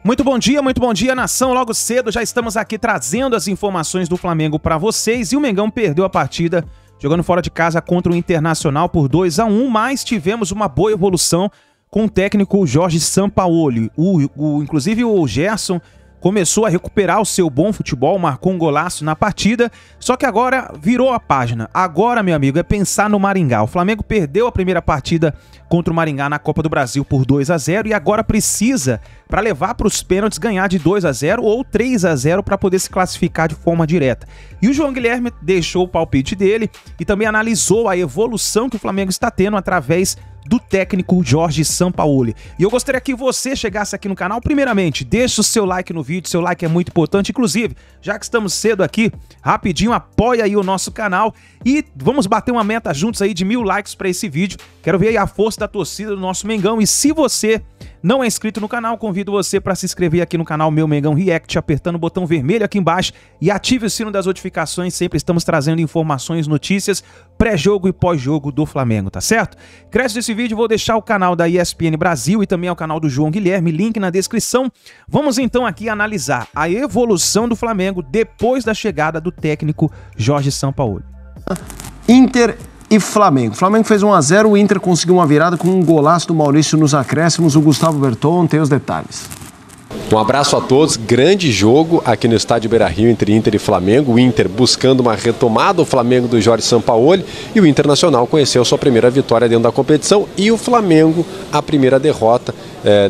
Muito bom dia, nação. Logo cedo já estamos aqui trazendo as informações do Flamengo para vocês. E o Mengão perdeu a partida jogando fora de casa contra o Internacional por 2-1, mas tivemos uma boa evolução com o técnico Jorge Sampaoli. Inclusive o Gerson começou a recuperar o seu bom futebol, marcou um golaço na partida, só que agora virou a página. Agora, meu amigo, é pensar no Maringá. O Flamengo perdeu a primeira partida contra o Maringá na Copa do Brasil por 2-0 e agora precisa, para levar para os pênaltis, ganhar de 2-0 ou 3-0 para poder se classificar de forma direta. E o João Guilherme deixou o palpite dele e também analisou a evolução que o Flamengo está tendo através do técnico Jorge Sampaoli. E eu gostaria que você chegasse aqui no canal. Primeiramente, deixa o seu like no vídeo, seu like é muito importante. Inclusive, já que estamos cedo aqui, rapidinho, apoia aí o nosso canal e vamos bater uma meta juntos aí de 1000 likes para esse vídeo. Quero ver aí a força da torcida do nosso Mengão. E se você não é inscrito no canal, convido você para se inscrever aqui no canal Meu Mengão React, apertando o botão vermelho aqui embaixo e ative o sino das notificações. Sempre estamos trazendo informações, notícias, pré-jogo e pós-jogo do Flamengo, tá certo? Crédito desse vídeo, vou deixar o canal da ESPN Brasil e também o canal do João Guilherme, link na descrição. Vamos então aqui analisar a evolução do Flamengo depois da chegada do técnico Jorge Sampaoli. Inter e Flamengo. O Flamengo fez 1-0, o Inter conseguiu uma virada com um golaço do Maurício nos acréscimos. O Gustavo Berton tem os detalhes. Um abraço a todos, grande jogo aqui no estádio Beira-Rio entre Inter e Flamengo. O Inter buscando uma retomada, o Flamengo do Jorge Sampaoli, e o Internacional conheceu sua primeira vitória dentro da competição e o Flamengo a primeira derrota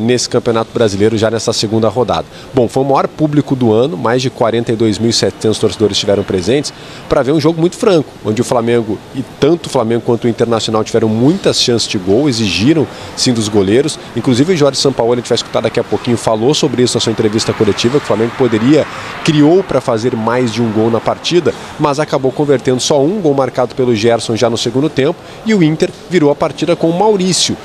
nesse Campeonato Brasileiro já nessa segunda rodada. Bom, foi o maior público do ano, mais de 42.700 torcedores estiveram presentes para ver um jogo muito franco, onde o Flamengo, e tanto o Flamengo quanto o Internacional tiveram muitas chances de gol, exigiram sim dos goleiros. Inclusive o Jorge Sampaoli, a gente vai escutar daqui a pouquinho, falou sobre isso na sua entrevista coletiva, que o Flamengo criou para fazer mais de um gol na partida, mas acabou convertendo só um gol marcado pelo Gerson já no segundo tempo, e o Inter virou a partida com o Maurício,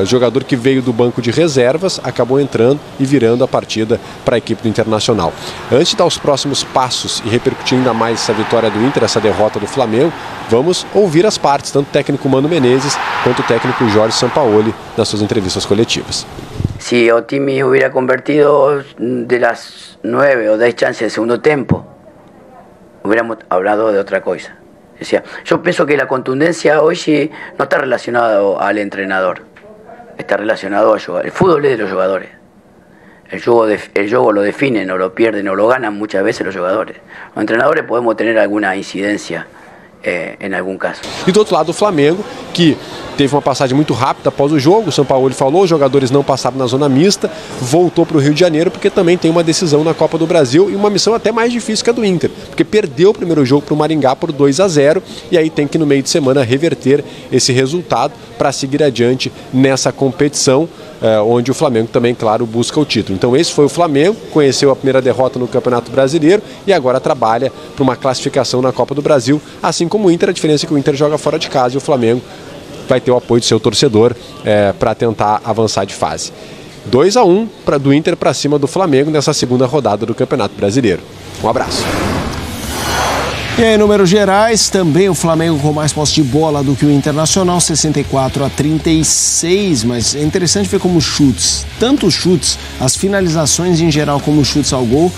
jogador que veio do banco de reservas, acabou entrando e virando a partida para a equipe do Internacional. Antes de dar os próximos passos e repercutir ainda mais essa vitória do Inter, essa derrota do Flamengo, vamos ouvir as partes, tanto o técnico Mano Menezes quanto o técnico Jorge Sampaoli nas suas entrevistas coletivas. Si Otimi hubiera convertido de las 9 o 10 chances del segundo tiempo, hubiéramos hablado de otra cosa. O sea, yo pienso que la contundencia hoy no está relacionada al entrenador, está relacionado al jugador. El fútbol es de los jugadores. El juego lo definen o lo pierden o lo ganan muchas veces los jugadores. Los entrenadores podemos tener alguna incidencia em algum caso. E do outro lado o Flamengo, que teve uma passagem muito rápida após o jogo, o Sampaoli falou, os jogadores não passaram na zona mista, voltou para o Rio de Janeiro porque também tem uma decisão na Copa do Brasil e uma missão até mais difícil que a do Inter, porque perdeu o primeiro jogo para o Maringá por 2-0 e aí tem que no meio de semana reverter esse resultado para seguir adiante nessa competição, onde o Flamengo também, claro, busca o título. Então esse foi o Flamengo, conheceu a primeira derrota no Campeonato Brasileiro e agora trabalha para uma classificação na Copa do Brasil, assim como o Inter. A diferença é que o Inter joga fora de casa e o Flamengo vai ter o apoio do seu torcedor para tentar avançar de fase. 2-1 do Inter para cima do Flamengo nessa segunda rodada do Campeonato Brasileiro. Um abraço. E aí, em números gerais, também o Flamengo com mais posse de bola do que o Internacional, 64-36, mas é interessante ver como chutes, tanto os chutes, as finalizações em geral como os chutes ao gol,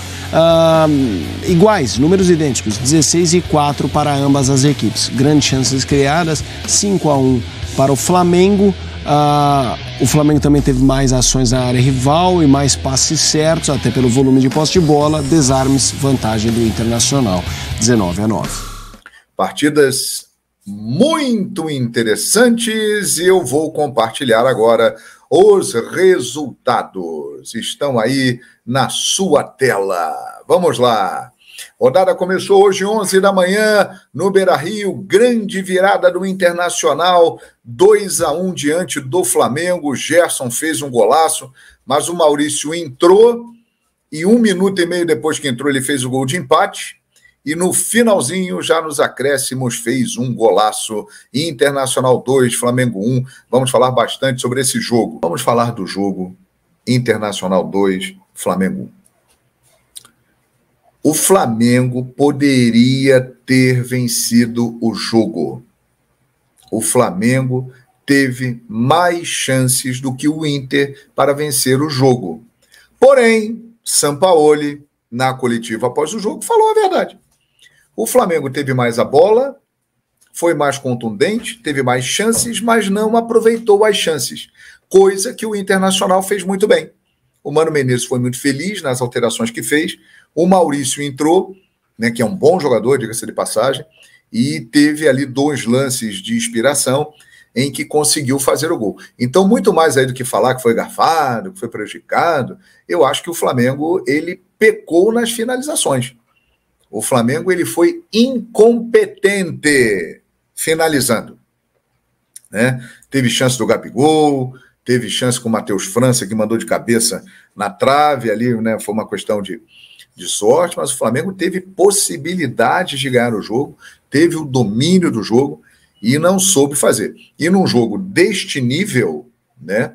iguais, números idênticos, 16-4 para ambas as equipes. Grandes chances criadas, 5-1 para o Flamengo. O Flamengo também teve mais ações na área rival e mais passes certos, até pelo volume de posse de bola, desarmes, vantagem do Internacional, 19-9. Partidas muito interessantes e eu vou compartilhar agora os resultados. Estão aí na sua tela. Vamos lá. Rodada começou hoje, 11 da manhã, no Beira-Rio, grande virada do Internacional, 2-1 diante do Flamengo. O Gerson fez um golaço, mas o Maurício entrou e 1 minuto e meio depois que entrou ele fez o gol de empate e no finalzinho, já nos acréscimos, fez um golaço. Internacional 2, Flamengo 1. Vamos falar bastante sobre esse jogo. Vamos falar do jogo Internacional 2, Flamengo 1. O Flamengo poderia ter vencido o jogo. O Flamengo teve mais chances do que o Inter para vencer o jogo. Porém, Sampaoli, na coletiva após o jogo, falou a verdade. O Flamengo teve mais a bola, foi mais contundente, teve mais chances, mas não aproveitou as chances, coisa que o Internacional fez muito bem. O Mano Menezes foi muito feliz nas alterações que fez, o Maurício entrou, né, que é um bom jogador, diga-se de passagem, e teve ali 2 lances de inspiração em que conseguiu fazer o gol. Então, muito mais aí do que falar que foi garfado, que foi prejudicado, eu acho que o Flamengo, ele pecou nas finalizações. O Flamengo, ele foi incompetente finalizando, né? Teve chance do Gabigol, teve chance com o Matheus França, que mandou de cabeça na trave ali, né? Foi uma questão de sorte, mas o Flamengo teve possibilidades de ganhar o jogo, teve o domínio do jogo e não soube fazer. E num jogo deste nível, né?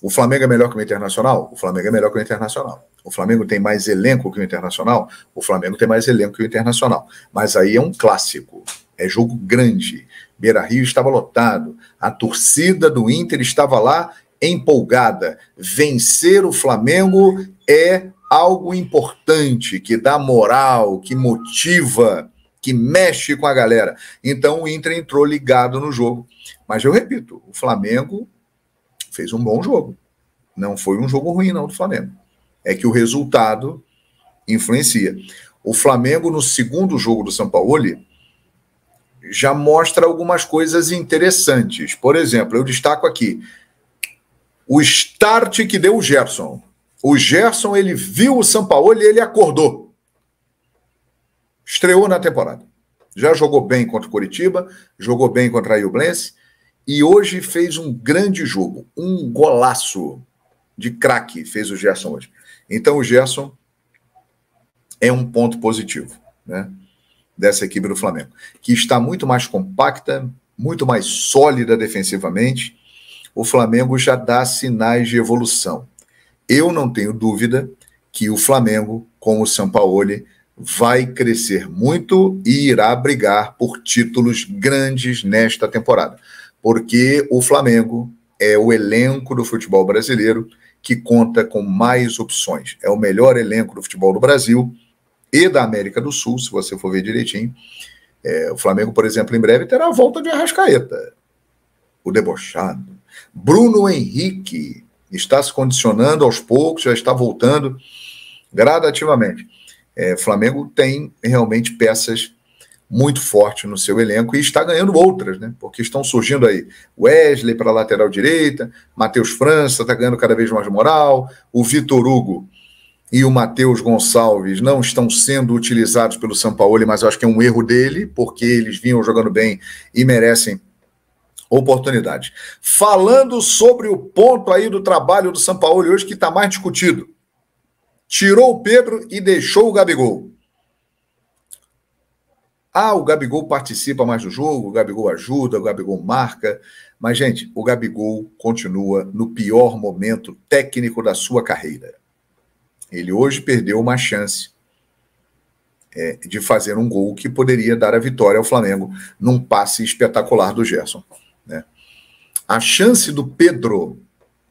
O Flamengo é melhor que o Internacional? O Flamengo é melhor que o Internacional. O Flamengo tem mais elenco que o Internacional? O Flamengo tem mais elenco que o Internacional. Mas aí é um clássico. É jogo grande. Beira-Rio estava lotado. A torcida do Inter estava lá empolgada. Vencer o Flamengo é algo importante, que dá moral, que motiva, que mexe com a galera. Então o Inter entrou ligado no jogo. Mas eu repito, o Flamengo fez um bom jogo. Não foi um jogo ruim, não, do Flamengo. É que o resultado influencia. O Flamengo, no segundo jogo do Sampaoli, já mostra algumas coisas interessantes. Por exemplo, eu destaco aqui o start que deu o Gerson. O Gerson, ele viu o Sampaoli e ele acordou. Estreou na temporada. Já jogou bem contra o Coritiba, jogou bem contra a Iublense, e hoje fez um grande jogo, um golaço de craque fez o Gerson hoje. Então o Gerson é um ponto positivo, né, dessa equipe do Flamengo, que está muito mais compacta, muito mais sólida defensivamente. O Flamengo já dá sinais de evolução. Eu não tenho dúvida que o Flamengo, com o Sampaoli, vai crescer muito e irá brigar por títulos grandes nesta temporada. Porque o Flamengo é o elenco do futebol brasileiro que conta com mais opções. É o melhor elenco do futebol do Brasil e da América do Sul, se você for ver direitinho. O Flamengo, por exemplo, em breve terá a volta de Arrascaeta, o debochado. Bruno Henrique está se condicionando aos poucos, já está voltando gradativamente. O Flamengo tem realmente peças muito fortes no seu elenco e está ganhando outras, né? Porque estão surgindo aí Wesley para a lateral direita, Matheus França está ganhando cada vez mais moral, o Vitor Hugo e o Matheus Gonçalves não estão sendo utilizados pelo Sampaoli, mas eu acho que é um erro dele, porque eles vinham jogando bem e merecem oportunidade. Falando sobre o ponto aí do trabalho do Sampaoli hoje, que está mais discutido. Tirou o Pedro e deixou o Gabigol. O Gabigol participa mais do jogo, o Gabigol ajuda, o Gabigol marca, mas, gente, o Gabigol continua no pior momento técnico da sua carreira. Ele hoje perdeu uma chance de fazer um gol que poderia dar a vitória ao Flamengo num passe espetacular do Gerson, né? A chance do Pedro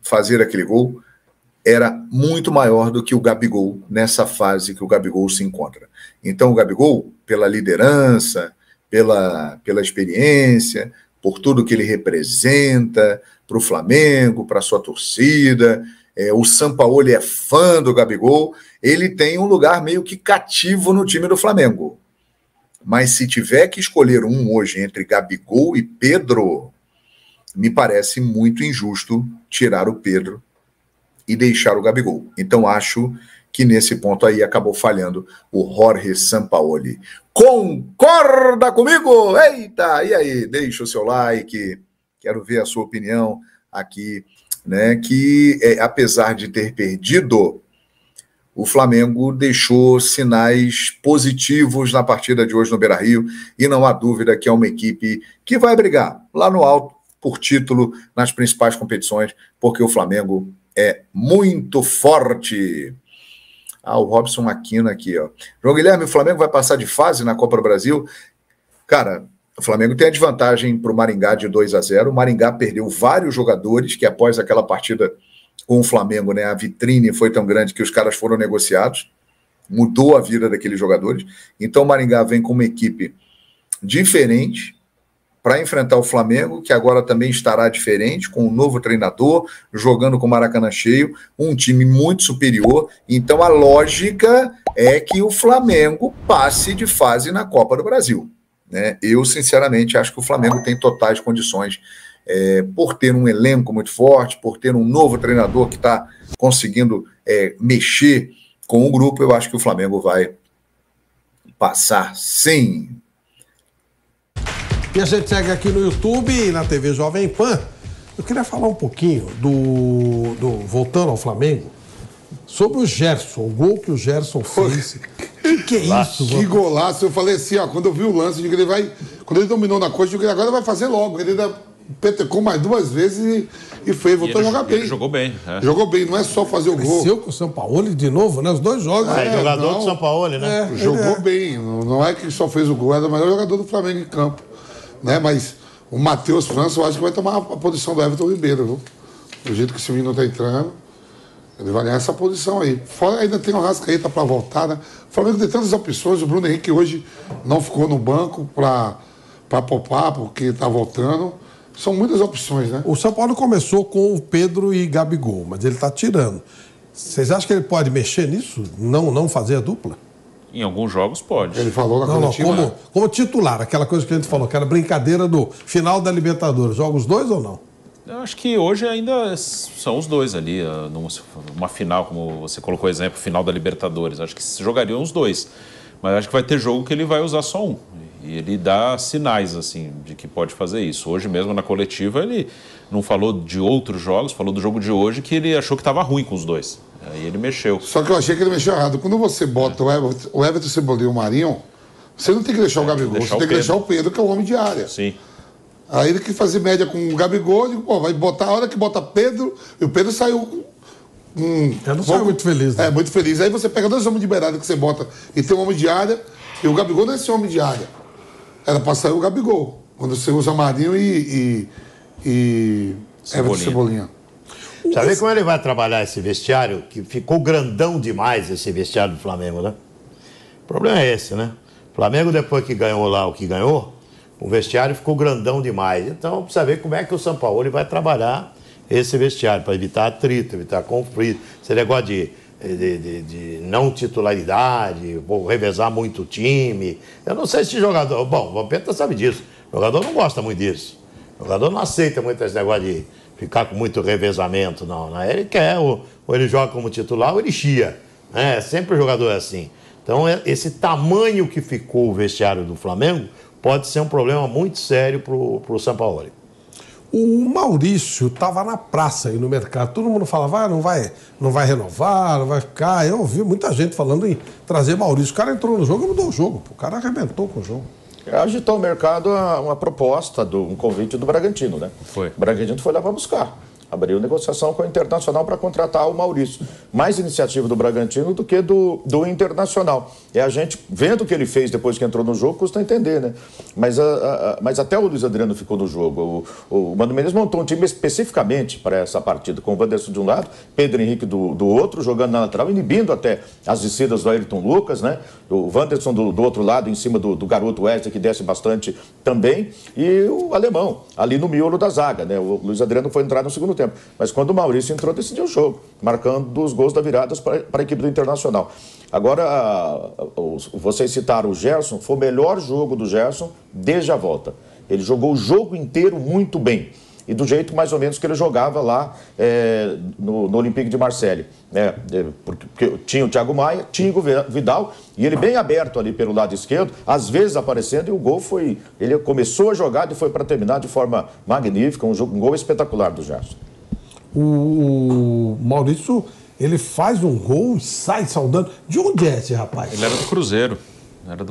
fazer aquele gol era muito maior do que o Gabigol nessa fase que o Gabigol se encontra. Então o Gabigol, pela liderança, pela experiência, por tudo que ele representa para o Flamengo, para a sua torcida, o Sampaoli é fã do Gabigol, ele tem um lugar meio que cativo no time do Flamengo. Mas se tiver que escolher um hoje entre Gabigol e Pedro, me parece muito injusto tirar o Pedro e deixar o Gabigol. Então acho que nesse ponto aí acabou falhando o Jorge Sampaoli. Concorda comigo? Eita, e aí? Deixa o seu like, quero ver a sua opinião aqui, né? Que apesar de ter perdido, o Flamengo deixou sinais positivos na partida de hoje no Beira-Rio e não há dúvida que é uma equipe que vai brigar lá no alto por título nas principais competições, porque o Flamengo é muito forte. O Robson Aquino aqui, ó. João Guilherme, o Flamengo vai passar de fase na Copa do Brasil? Cara, o Flamengo tem a desvantagem para o Maringá de 2-0. O Maringá perdeu vários jogadores que após aquela partida com o Flamengo, né? A vitrine foi tão grande que os caras foram negociados, mudou a vida daqueles jogadores. Então o Maringá vem com uma equipe diferente para enfrentar o Flamengo, que agora também estará diferente, com um novo treinador, jogando com o Maracanã cheio, um time muito superior. Então a lógica é que o Flamengo passe de fase na Copa do Brasil, né? Eu, sinceramente, acho que o Flamengo tem totais condições, por ter um elenco muito forte, por ter um novo treinador que está conseguindo mexer com o grupo. Eu acho que o Flamengo vai passar sim. E a gente segue aqui no YouTube e na TV Jovem Pan. Eu queria falar um pouquinho voltando ao Flamengo, sobre o Gerson, o gol que o Gerson fez. Que é isso? Que golaço. Eu falei assim, ó, quando eu vi o lance, eu digo, ele vai... Quando ele dominou na coxa, eu digo, agora vai fazer logo. Ele ainda petecou mais 2 vezes e fez, voltou a jogar bem. Ele jogou bem. Jogou bem, não é só fazer o gol. Cresceu com o Sampaoli de novo, né? Os 2 jogos. Jogador do Sampaoli, né? Jogou bem. Não é que só fez o gol, era o melhor jogador do Flamengo em campo. Né? Mas o Matheus França, eu acho que vai tomar a posição do Everton Ribeiro, viu? Do jeito que esse menino tá entrando, ele vai ganhar essa posição aí. Fora ainda tem o Arrascaeta para voltar, né? O Flamengo tem tantas opções. O Bruno Henrique hoje não ficou no banco para poupar, porque tá voltando. São muitas opções, né? O São Paulo começou com o Pedro e Gabigol, mas ele tá tirando. Vocês acham que ele pode mexer nisso? Não fazer a dupla? Em alguns jogos pode. Ele falou na coletiva. Como titular, aquela coisa que a gente falou, que era brincadeira do final da Libertadores. Joga os 2 ou não? Eu acho que hoje ainda são os 2 ali, numa final, como você colocou o exemplo, final da Libertadores. Acho que se jogariam os 2. Mas acho que vai ter jogo que ele vai usar só um. E ele dá sinais, assim, de que pode fazer isso. Hoje mesmo, na coletiva, ele não falou de outros jogos, falou do jogo de hoje, que ele achou que estava ruim com os 2. Aí ele mexeu. Só que eu achei que ele mexeu errado. Quando você bota o Everton Cebolinha e o Marinho, você não tem que deixar o Gabigol, você tem que deixar o Pedro, que é o homem de área. Sim. Aí ele quis fazer média com o Gabigol, digo, pô, vai botar a hora que bota Pedro, e o Pedro saiu... Eu não saiu muito feliz, né? Muito feliz. Aí você pega 2 homens de beirada que você bota e tem um homem de área, e o Gabigol não é esse homem de área. Era pra sair o Gabigol, quando você usa Marinho e Everton Cebolinha. Sabe como ele vai trabalhar esse vestiário? Que ficou grandão demais esse vestiário do Flamengo, né? O problema é esse, né? O Flamengo, depois que ganhou lá o que ganhou, o vestiário ficou grandão demais. Então, precisa ver como é que o Sampaoli vai trabalhar esse vestiário, para evitar atrito, evitar conflito. Esse negócio de não titularidade, revezar muito o time. Eu não sei se jogador... Bom, o Vampeta sabe disso. O jogador não gosta muito disso. O jogador não aceita muito esse negócio de ficar com muito revezamento, não. Ele quer, ou ele joga como titular, ou ele chia. Sempre o jogador é assim. Então, esse tamanho que ficou o vestiário do Flamengo pode ser um problema muito sério para o Sampaoli. O Maurício estava na praça aí no mercado. Todo mundo falava, não vai renovar, não vai ficar. Eu ouvi muita gente falando em trazer Maurício. O cara entrou no jogo e mudou o jogo. O cara arrebentou com o jogo. Agitou o mercado uma proposta, um convite do Bragantino, né? Foi. O Bragantino foi lá para buscar. Abriu negociação com o Internacional para contratar o Maurício. Mais iniciativa do Bragantino do que do Internacional. E a gente, vendo o que ele fez depois que entrou no jogo, custa entender, né? Mas até o Luiz Adriano ficou no jogo. O Mano Menezes montou um time especificamente para essa partida, com o Wanderson de um lado, Pedro Henrique do outro, jogando na lateral, inibindo até as descidas do Ayrton Lucas, né? O Wanderson do outro lado, em cima do garoto Wesley, que desce bastante também, e o alemão, ali no miolo da zaga, né? O Luiz Adriano foi entrar no segundo tempo. Mas quando o Maurício entrou, decidiu o jogo, marcando os gols da virada para a equipe do Internacional. Agora, vocês citaram o Gerson, foi o melhor jogo do Gerson desde a volta. Ele jogou o jogo inteiro muito bem. E do jeito mais ou menos que ele jogava lá no Olympique de Marseille. Né? Porque tinha o Thiago Maia, tinha o Vidal, e ele bem aberto ali pelo lado esquerdo, às vezes aparecendo, e o gol foi... Ele começou a jogar e foi para terminar de forma magnífica, um gol espetacular do Gerson. O Maurício, ele faz um gol e sai saudando. De onde é esse rapaz? Ele era do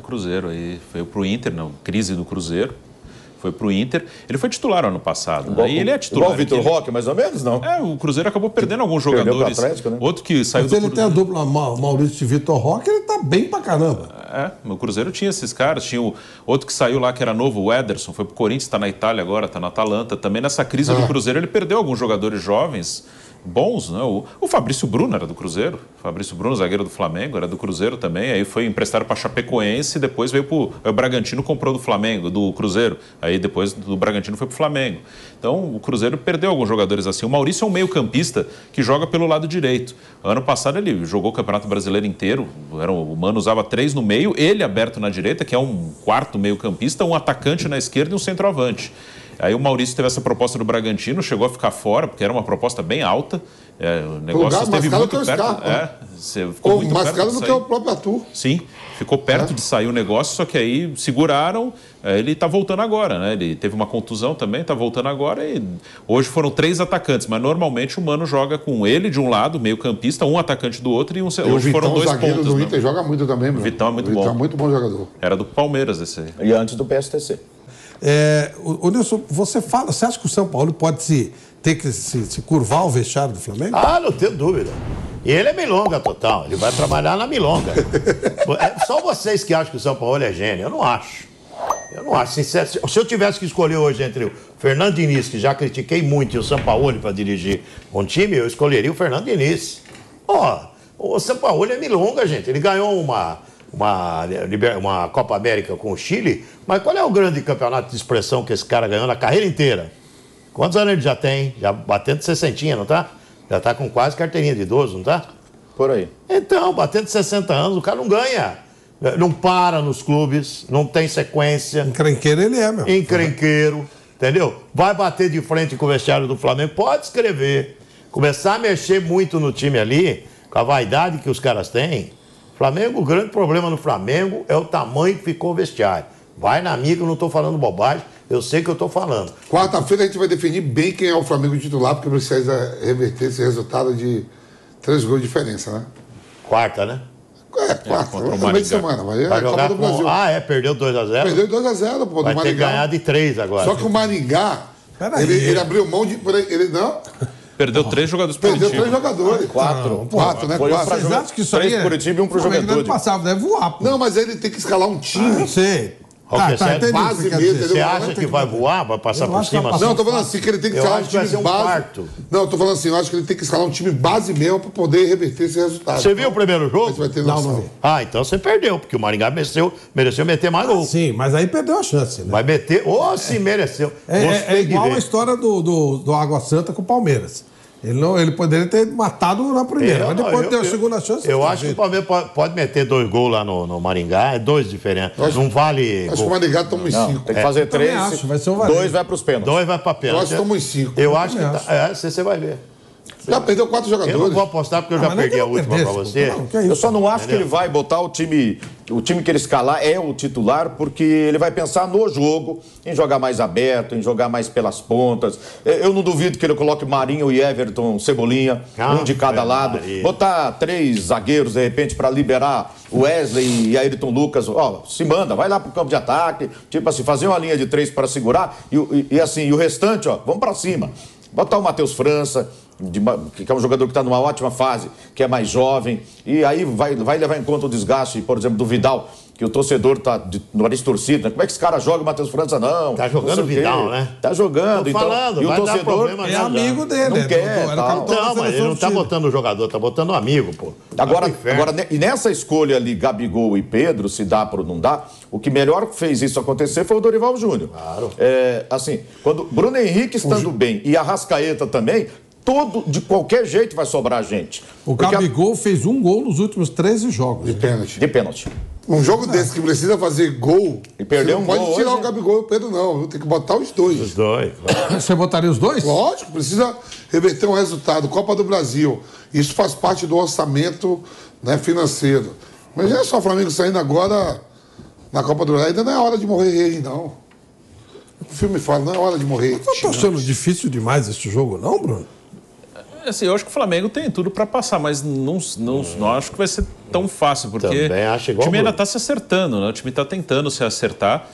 Cruzeiro. Aí foi pro Inter, na crise do Cruzeiro. Foi pro Inter. Ele foi titular ano passado. Aí ele é titular. Igual o Vitor Roque, mais ou menos, não? O Cruzeiro acabou perdendo alguns jogadores. Atlético, né? Outro que saiu do Cruzeiro. Ele tem a dupla Maurício e Vitor Roque, ele tá bem pra caramba. O Cruzeiro tinha esses caras. Tinha o outro que saiu lá, que era novo, o Ederson. Foi pro Corinthians, tá na Itália agora, tá na Atalanta. Também nessa crise do Cruzeiro, ele perdeu alguns jogadores jovens. bons, né? O Fabrício Bruno era do Cruzeiro. Fabrício Bruno, zagueiro do Flamengo, era do Cruzeiro também. Aí foi emprestado para Chapecoense, depois veio o Bragantino, comprou do Flamengo, do Cruzeiro. Aí depois do Bragantino foi pro Flamengo. Então o Cruzeiro perdeu alguns jogadores assim. O Maurício é um meio-campista que joga pelo lado direito. Ano passado ele jogou o Campeonato Brasileiro inteiro. O Mano usava 3 no meio, ele aberto na direita, que é um quarto meio-campista, um atacante na esquerda e um centroavante. Aí o Maurício teve essa proposta do Bragantino, chegou a ficar fora, porque era uma proposta bem alta. O negócio esteve muito perto. Ficou mais caro do que o próprio Arthur. Sim, ficou perto de sair o negócio, só que aí seguraram. Ele está voltando agora, né? Ele teve uma contusão também, está voltando agora. E hoje foram 3 atacantes, mas normalmente o Mano joga com ele de um lado, meio campista, um atacante do outro e um. Hoje foram 2 pontos. O zagueiro do Inter joga muito também, Bruno. O Vitão é muito bom. É muito bom jogador. Era do Palmeiras esse aí. E antes do PSTC. O Nilson, você acha que o São Paulo pode ter que se curvar o vestiário do Flamengo? Ah, não tenho dúvida. E ele é milonga total, ele vai trabalhar na milonga. É só vocês que acham que o São Paulo é gênio, eu não acho. Eu não acho. Se eu tivesse que escolher hoje entre o Fernando Diniz, que já critiquei muito, e o São Paulo para dirigir um time, eu escolheria o Fernando Diniz. O São Paulo é milonga, gente. Ele ganhou uma Copa América com o Chile, mas qual é o grande campeonato de expressão que esse cara ganhou na carreira inteira? Quantos anos ele já tem? Já batendo 60, não tá? Já tá com quase carteirinha de idoso, não tá? Por aí. Então, batendo 60 anos, o cara não ganha. Não para nos clubes, não tem sequência. Encrenqueiro ele é, meu. Encrenqueiro, entendeu? Vai bater de frente com o vestiário do Flamengo, pode escrever. Começar a mexer muito no time ali, com a vaidade que os caras têm. Flamengo, o grande problema no Flamengo é o tamanho que ficou o vestiário. Vai na minha que eu não estou falando bobagem, eu sei que eu estou falando. Quarta-feira a gente vai definir bem quem é o Flamengo titular, porque precisa reverter esse resultado de 3 gols de diferença, né? Quarta, né? Quarta. No meio de semana. Vai jogar do Brasil. Perdeu 2-0? Perdeu 2-0, pô, do Maringá. Vai ter que ganhar de 3 agora. Só que o Maringá, ele abriu mão de... Ele não... Perdeu 3 jogadores por Perdeu 3 jogadores. 4, né? Foi 4. Vocês acham que isso aí 3 por time e 1 pro Juventude. Passava, deve voar, pô. Não, mas ele tem que escalar um time. Eu sei. Base mesmo. Você acha que vai voar? Vai passar por cima? Não, eu tô falando assim, que ele tem que escalar um time base. Não, eu tô falando assim, eu acho que ele tem que escalar um time base mesmo pra poder reverter esse resultado. Você viu o primeiro jogo? Vai ter noção. Não. Então você perdeu, porque o Maringá mereceu meter mais gol. Sim, mas aí perdeu a chance, né? Vai meter, se mereceu. É igual a história do Água Santa com o Palmeiras. Ele poderia ter matado na primeira, mas depois ter a segunda chance. Eu acho que o Palmeiras pode meter 2 gols lá no Maringá, 2 diferentes. Não vale. Acho que o Maringá toma uns 5. Tem que fazer 3. 2 vai para os pênaltis. 2 vai para pênalti. Eu acho que toma uns 5. Eu acho que. Você vai ver. Já perdeu 4 jogadores. Eu não vou apostar porque eu já perdi a última para você. Eu só não acho que ele vai botar o time que ele escalar é o titular, porque ele vai pensar no jogo, em jogar mais aberto, em jogar mais pelas pontas. Eu não duvido que ele coloque Marinho e Everton, Cebolinha, um de cada lado. Botar 3 zagueiros, de repente, para liberar o Wesley e Ayrton Lucas. Se manda, vai lá pro campo de ataque, tipo assim, fazer uma linha de 3 para segurar e assim, e o restante, vamos para cima. Botar o Matheus França, que é um jogador que está numa ótima fase, que é mais jovem, e aí vai levar em conta o desgaste, por exemplo, do Vidal, que o torcedor está no nariz torcido, né? Como é que esse cara joga, o Matheus França não? Tá jogando o Vidal, né? Tá jogando, então. Falando, e o torcedor é amigo dele, não quer. Não, mas ele não tá botando o jogador, tá botando um amigo, pô. Agora, e nessa escolha ali, Gabigol e Pedro, se dá ou não dá, o que melhor fez isso acontecer foi o Dorival Júnior. Claro. Assim, quando Bruno Henrique estando bem e Arrascaeta também, de qualquer jeito vai sobrar gente. O Gabigol fez 1 gol nos últimos 13 jogos. De pênalti. Um É. jogo desse que precisa fazer gol, e perder não pode tirar o Gabigol e o Pedro, não. Tem que botar os dois. Os dois. Claro. Você botaria os dois? Lógico, precisa reverter um resultado. Copa do Brasil. Isso faz parte do orçamento, né, financeiro. Mas não é só o Flamengo saindo agora na Copa do Brasil. Ainda não é hora de morrer rei, não. O filme fala, não é hora de morrer. Não tô achando difícil demais esse jogo, não, Bruno? Assim, eu acho que o Flamengo tem tudo para passar, mas não acho que vai ser tão fácil, porque o time ainda está se acertando, né? O time está tentando se acertar.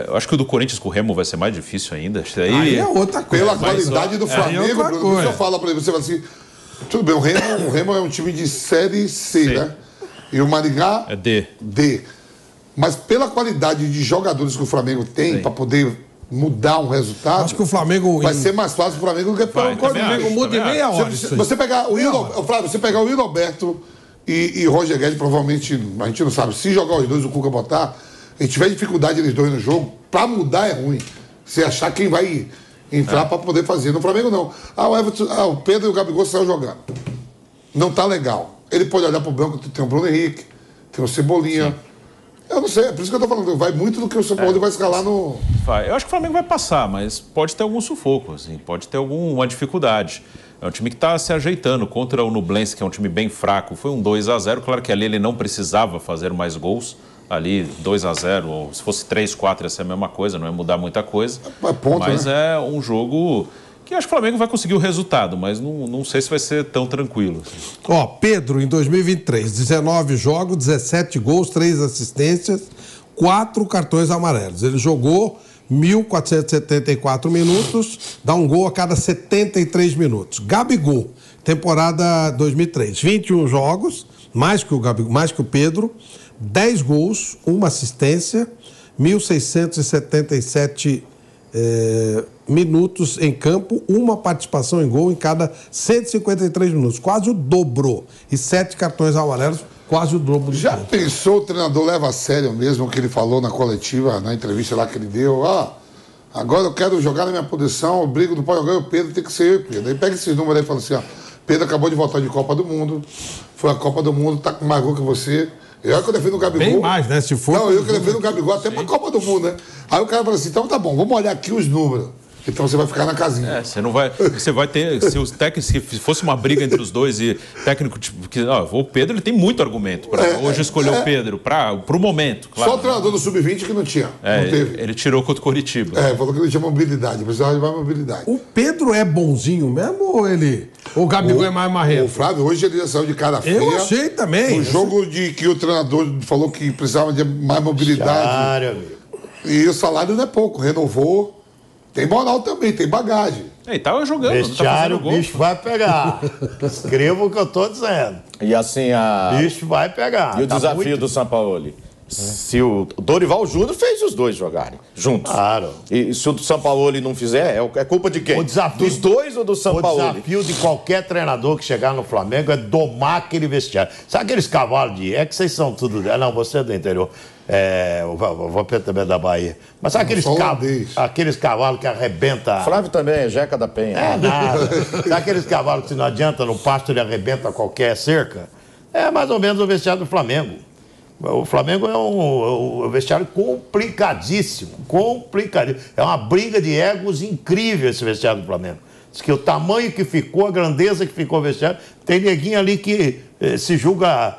Eu acho que o do Corinthians com o Remo vai ser mais difícil ainda. Aí é outra coisa. Pela qualidade do Flamengo, Bruno, você fala para ele, você fala assim, tudo bem, o Remo é um time de Série C, né? E o Maringá é D. Mas pela qualidade de jogadores que o Flamengo tem, para poder mudar um resultado, Acho que o Flamengo... vai ser mais fácil pro Flamengo do que para o Flamengo muda em meia hora. Você pegar o Flávio, você pegar o Willian Alberto e Roger Guedes, provavelmente, a gente não sabe, se jogar os dois, o Cuca botar, a gente tiver dificuldade eles dois no jogo, para mudar é ruim. Você achar quem vai entrar para poder fazer. No Flamengo, não. O Pedro e o Gabigol saíram jogando. Não tá legal. Ele pode olhar pro banco, tem o Bruno Henrique, tem o Cebolinha. Sim. Eu não sei, é por isso que eu tô falando. Vai muito do que o São Paulo vai escalar no... Eu acho que o Flamengo vai passar, mas pode ter algum sufoco, assim, pode ter alguma dificuldade. É um time que está se ajeitando contra o Nublense, que é um time bem fraco. Foi um 2-0, claro que ali ele não precisava fazer mais gols. Ali 2-0, ou se fosse 3-4 ia ser a mesma coisa, não ia mudar muita coisa. Mas é um jogo que acho que o Flamengo vai conseguir o resultado, mas não sei se vai ser tão tranquilo. Ó, Pedro, em 2023, 19 jogos, 17 gols, 3 assistências, 4 cartões amarelos. Ele jogou 1.474 minutos, dá um gol a cada 73 minutos. Gabigol, temporada 2003, 21 jogos, mais que o Pedro, 10 gols, 1 assistência, 1.677 minutos em campo, 1 participação em gol em cada 153 minutos, quase o dobro. E 7 cartões amarelos, quase o dobro. Já pensou, o treinador leva a sério mesmo o que ele falou na coletiva, na entrevista lá que ele deu? Agora eu quero jogar na minha posição, o brigo do pode jogar, o Pedro tem que ser eu, Pedro. Aí pega esses números aí e fala assim, Pedro acabou de voltar de Copa do Mundo, foi a Copa do Mundo, tá com mais gol que você. Eu que eu defendo o Gabigol. Bem mais, né? Se for... Não, eu que defendo o Gabigol até pra Copa do Mundo, né? Aí o cara fala assim, então tá bom, vamos olhar aqui os números. Então você vai ficar na casinha. Você não vai. Você vai ter. Se os técnicos, se fosse uma briga entre os dois e técnico. O Pedro ele tem muito argumento para hoje escolher o Pedro para o momento. Claro. Só o treinador do Sub-20 que não tinha. Não teve. Ele tirou contra o Coritiba. Falou que ele tinha mobilidade, precisava de mais mobilidade. O Pedro é bonzinho mesmo ou ele. O Gabigol é mais marrento? O Flávio, hoje ele já saiu de cara feia. Eu achei também. No jogo que o treinador falou que precisava de mais mobilidade. E o salário não é pouco, renovou. Tem moral também, tem bagagem. E tava jogando. Vestiário, o bicho vai pegar. Escreva o que eu tô dizendo. E assim, o bicho vai pegar. E o desafio do Sampaoli? Se o Dorival Júnior fez os dois jogarem juntos. Claro. E se o Sampaoli não fizer, é culpa de quem? O desafio, dos dois ou do Sampaoli? O desafio de qualquer treinador que chegar no Flamengo é domar aquele vestiário. Sabe aqueles cavalos de... É que vocês são tudo... Não, você é do interior. O Vampeta também é da Bahia. Mas sabe aqueles cavalos que arrebenta... Flávio também é Jeca da Penha. É nada. Sabe aqueles cavalos que se não adianta no pasto ele arrebenta qualquer cerca? É mais ou menos o vestiário do Flamengo. O Flamengo é um vestiário complicadíssimo. É uma briga de egos incrível esse vestiário do Flamengo. Diz que o tamanho que ficou, a grandeza que ficou o vestiário, tem neguinho ali que se julga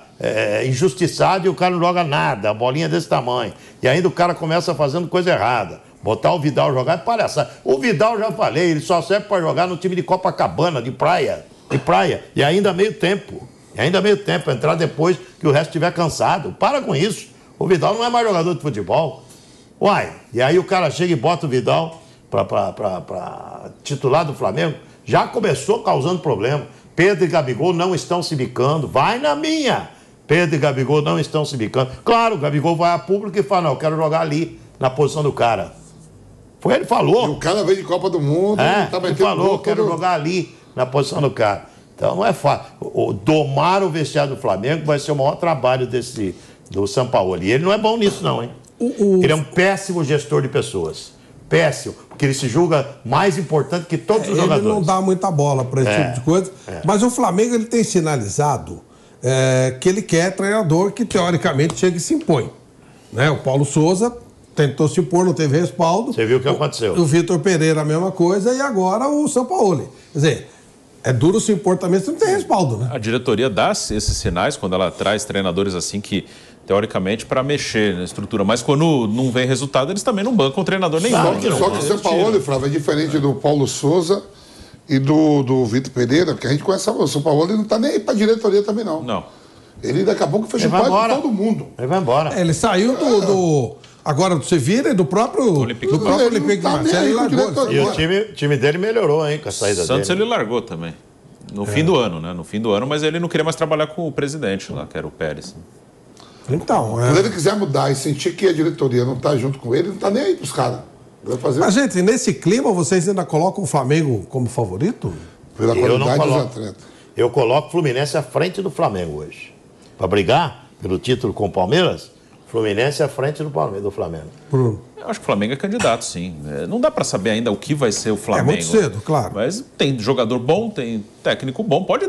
injustiçado e o cara não joga nada, a bolinha desse tamanho. E ainda o cara começa fazendo coisa errada. Botar o Vidal jogar é palhaçada. O Vidal, já falei, ele só serve para jogar no time de Copacabana, de praia. E ainda meio tempo. Entrar depois que o resto estiver cansado. Para com isso. O Vidal não é mais jogador de futebol. E aí o cara chega e bota o Vidal para titular do Flamengo. Já começou causando problema. Pedro e Gabigol não estão se bicando. Vai na minha. Pedro e Gabigol não estão se bicando. Claro, o Gabigol vai a público e fala, não, eu quero jogar ali, na posição do cara. Foi ele falou. E o cara veio de Copa do Mundo. Ele falou, quero jogar ali, na posição do cara. Então não é fácil. Domar o vestiário do Flamengo vai ser o maior trabalho do Sampaoli. E ele não é bom nisso, não, hein? Ele é um péssimo gestor de pessoas. Péssimo. Porque ele se julga mais importante que todos os jogadores. Ele não dá muita bola para esse tipo de coisa. Mas o Flamengo ele tem sinalizado que ele quer treinador que, teoricamente, chega e se impõe. Né? O Paulo Souza tentou se impor, não teve respaldo. Você viu o que aconteceu. O Vitor Pereira, a mesma coisa. E agora o Sampaoli. Quer dizer... É duro se impor também, você não tem respaldo, né? A diretoria dá esses sinais quando ela traz treinadores assim que, teoricamente, para mexer na estrutura. Mas quando não vem resultado, eles também não bancam o treinador nenhum. Só que o Sampaoli, Flávio, é diferente do Paulo Souza e do Vitor Pereira, porque a gente conhece o Sampaoli, ele não está nem aí para a diretoria também, não. Não. Ele daqui a pouco fez o pai de todo mundo. Ele vai embora. Ele saiu agora do Sevilla e do próprio Olympique de Marseille e largou. E o time dele melhorou, hein, com a saída dele. Santos ele largou também. No fim do ano, né? No fim do ano, mas ele não queria mais trabalhar com o presidente lá, que era o Pérez. Então, quando ele quiser mudar e sentir que a diretoria não está junto com ele, não está nem aí pros caras. Mas, gente, nesse clima, vocês ainda colocam o Flamengo como favorito? Pela qualidade dos atletas. Eu coloco o Fluminense à frente do Flamengo hoje. Para brigar pelo título com o Palmeiras, Fluminense à frente do Flamengo. Bruno. Eu acho que o Flamengo é candidato, sim. Não dá para saber ainda o que vai ser o Flamengo. É muito cedo, claro. Mas tem jogador bom, tem técnico bom, pode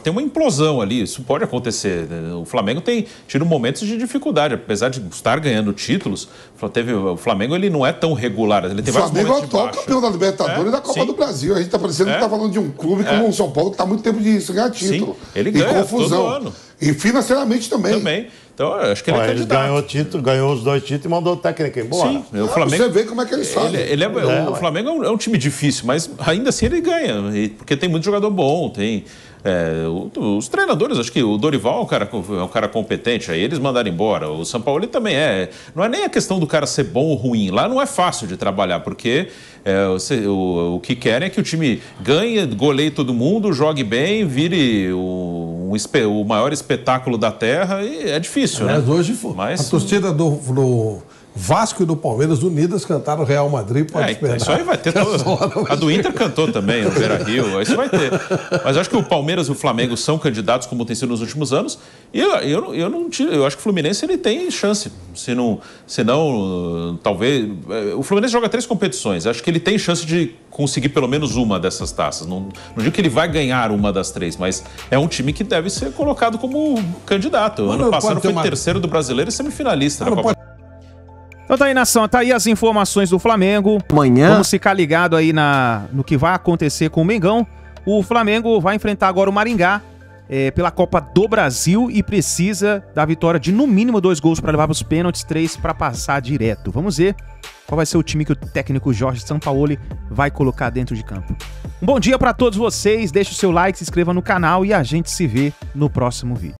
ter uma implosão ali, isso pode acontecer. O Flamengo tira momentos de dificuldade, apesar de estar ganhando títulos. O Flamengo ele não é tão regular. Ele tem o Flamengo é o atual baixa. campeão da Libertadores e da Copa do Brasil. A gente está parecendo que está falando de um clube como o São Paulo que está há muito tempo de ganhar título. Sim, ele ganha confusão. todo ano. E financeiramente também. Então, eu acho que ele é candidato. Ganhou os 2 títulos e mandou o técnico embora. Sim, o Flamengo, você vê como é que eles fazem. O Flamengo é um time difícil, mas ainda assim ele ganha, porque tem muito jogador bom, tem... os treinadores, acho que o Dorival é um cara competente, aí eles mandaram embora, o Sampaoli também não é nem a questão do cara ser bom ou ruim, lá não é fácil de trabalhar, porque o que querem é que o time ganhe, goleie todo mundo, jogue bem, vire o maior espetáculo da terra, e é difícil, né? Mas hoje foi. A torcida do Vasco e do Palmeiras unidas cantaram Real Madrid, pode esperar. Isso aí vai ter a do Inter cantou também, o Beira-Rio, isso vai ter. Mas eu acho que o Palmeiras e o Flamengo são candidatos, como tem sido nos últimos anos, e eu acho que o Fluminense ele tem chance. Se não, talvez... O Fluminense joga 3 competições, acho que ele tem chance de conseguir pelo menos uma dessas taças. Não digo que ele vai ganhar uma das 3, mas é um time que deve ser colocado como candidato. Ano passado foi terceiro do Brasileiro e semifinalista da Copa. Então tá aí, nação, tá aí as informações do Flamengo. Amanhã... Vamos ficar ligado aí no que vai acontecer com o Mengão. O Flamengo vai enfrentar agora o Maringá pela Copa do Brasil e precisa da vitória de no mínimo 2 gols para levar para os pênaltis, 3 para passar direto. Vamos ver qual vai ser o time que o técnico Jorge Sampaoli vai colocar dentro de campo. Um bom dia para todos vocês, deixe o seu like, se inscreva no canal e a gente se vê no próximo vídeo.